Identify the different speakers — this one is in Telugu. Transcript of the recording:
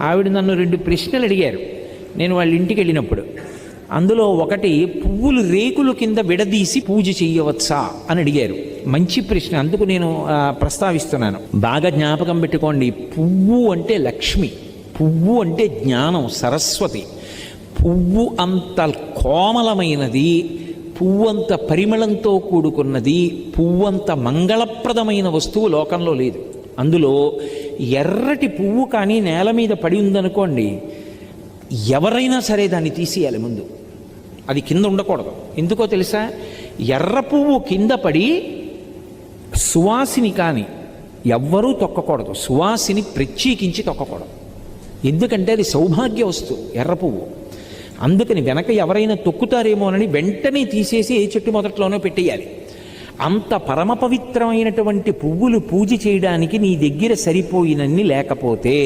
Speaker 1: ఆవిడ నన్ను 2 ప్రశ్నలు అడిగారు నేను వాళ్ళ ఇంటికి వెళ్ళినప్పుడు. అందులో ఒకటి, పువ్వులు రేకులు కింద విడదీసి పూజ చెయ్యవచ్చా అని అడిగారు. మంచి ప్రశ్న, అందుకు నేను ప్రస్తావిస్తున్నాను. బాగా జ్ఞాపకం పెట్టుకోండి, పువ్వు అంటే లక్ష్మి, పువ్వు అంటే జ్ఞానం, సరస్వతి. పువ్వు అంత కోమలమైనది, పువ్వంత పరిమళంతో కూడుకున్నది, పువ్వంత మంగళప్రదమైన వస్తువు లోకంలో లేదు. అందులో ఎర్రటి పువ్వు కానీ నేల మీద పడి ఉందనుకోండి, ఎవరైనా సరే దాన్ని తీసేయాలి ముందు, అది కింద ఉండకూడదు. ఎందుకో తెలుసా? ఎర్ర పువ్వు కింద పడి సువాసిని కానీ ఎవ్వరూ తొక్కకూడదు, సువాసిని ప్రత్యేకించి తొక్కకూడదు. ఎందుకంటే అది సౌభాగ్య వస్తువు ఎర్ర పువ్వు. అందుకని వెనక ఎవరైనా తొక్కుతారేమోనని వెంటనే తీసేసి ఏ చెట్టు మొదట్లోనో పెట్టేయాలి. అంత పరమ పవిత్రమైనటువంటి పువ్వులు పూజ చేయడానికి నీ దగ్గర సరిపోయినన్ని లేకపోతే